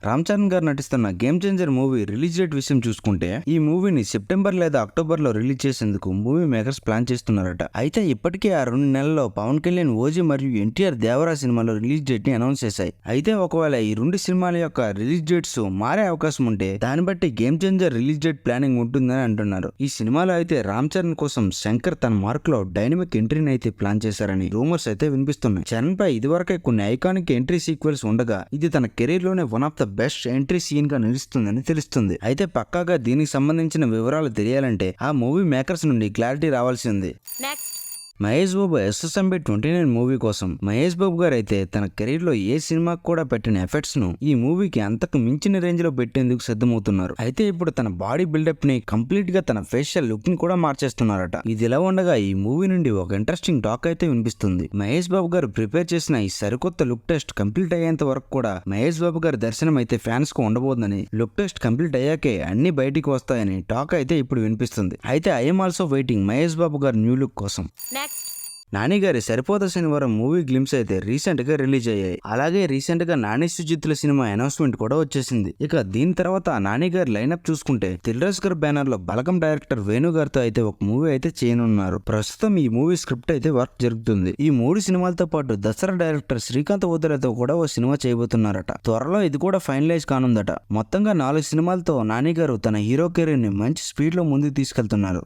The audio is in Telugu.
రామ్ చరణ్ గారు నటిస్తున్న game changer movie release date విషయం చూసుకుంటే ఈ మూవీని సెప్టెంబర్ లేదా అక్టోబర్ లో రిలీజ్ చేసేందుకు మూవీ మేకర్స్ ప్లాన్ చేస్తున్నారట. అయితే ఇప్పటికే ఆ 2 నెలల్లో పవన్ కళ్యాణ్ ఓజీ మరియు ఎన్టీఆర్ దేవరా సినిమాలో రిలీజ్ డేట్ ని అనౌన్స్ చేశాయి. అయితే ఒకవేళ ఈ 2 సినిమాల యొక్క రిలీజ్ డేట్స్ మారే అవకాశం ఉంటే దాన్ని బట్టి game changer release date planning ఉంటుందని అంటున్నారు. ఈ సినిమాలో అయితే రామ్ చరణ్ కోసం శంకర్ తన మార్క్ లో డైనమిక్ ఎంట్రీని అయితే ప్లాన్ చేశారని రూమర్స్ అయితే వినిపిస్తున్నాయి. చరణ్ పై ఇదివరకే కొన్ని ఐకానిక్ ఎంట్రీ సీక్వెల్స్ ఉండగా ఇది తన కెరీర్ లోనే one of the best entry scene గా నిలుస్తుందని తెలుస్తుంది. అయితే పక్కాగా దీనికి సంబంధించిన వివరాలు తెలియాలంటే ఆ మూవీ మేకర్స్ నుండి క్లారిటీ రావాల్సి ఉంది. మహేష్ బాబు SSMB 29 మూవీ కోసం మహేష్ బాబు గారు అయితే తన కెరీర్ లో ఏ సినిమాకి కూడా పెట్టిన ఎఫెక్ట్స్ ను ఈ మూవీకి అంతకు మించిన రేంజ్ లో పెట్టేందుకు సిద్ధమవుతున్నారు. అయితే ఇప్పుడు తన బాడీ బిల్డప్ ని కంప్లీట్ గా తన ఫేషియల్ లుక్ ని కూడా మార్చేస్తున్నారట. ఇది ఇలా ఉండగా ఈ మూవీ నుండి ఒక ఇంట్రెస్టింగ్ టాక్ అయితే వినిపిస్తుంది. మహేష్ బాబు గారు ప్రిపేర్ చేసిన ఈ సరికొత్త లుక్ టెస్ట్ కంప్లీట్ అయ్యేంత వరకు కూడా మహేష్ బాబు గారి దర్శనం అయితే ఫ్యాన్స్ కు ఉండబోతుందని, లుక్ టెస్ట్ కంప్లీట్ అయ్యాకే అన్ని బయటికి వస్తాయని టాక్ అయితే ఇప్పుడు వినిపిస్తుంది. అయితే I'm also waiting Mahesh Babu గారి న్యూ లుక్ కోసం. నాని గారి సరిపోత శనివారం మూవీ గ్లిమ్స్ అయితే రీసెంట్ గా రిలీజ్ అయ్యాయి. అలాగే రీసెంట్ గా నాని సుజిత్ల సినిమా అనౌన్స్మెంట్ కూడా వచ్చేసింది. ఇక దీని తర్వాత నాని గారి లైనప్ చూసుకుంటే దిల్రాజ్ గారి బ్యానర్ లో బలగం డైరెక్టర్ వేణు గారితో అయితే ఒక మూవీ అయితే చేయనున్నారు. ప్రస్తుతం ఈ మూవీ స్క్రిప్ట్ అయితే వర్క్ జరుగుతుంది. ఈ 3 సినిమాలతో పాటు దసరా డైరెక్టర్ శ్రీకాంత్ ఓదెలతో కూడా ఓ సినిమా చేయబోతున్నారట. త్వరలో ఇది కూడా ఫైనలైజ్ కానుందట. మొత్తంగా 4 సినిమాలతో నాని గారు తన హీరో కెరీర్ ని మంచి స్పీడ్ లో ముందుకు తీసుకెళ్తున్నారు.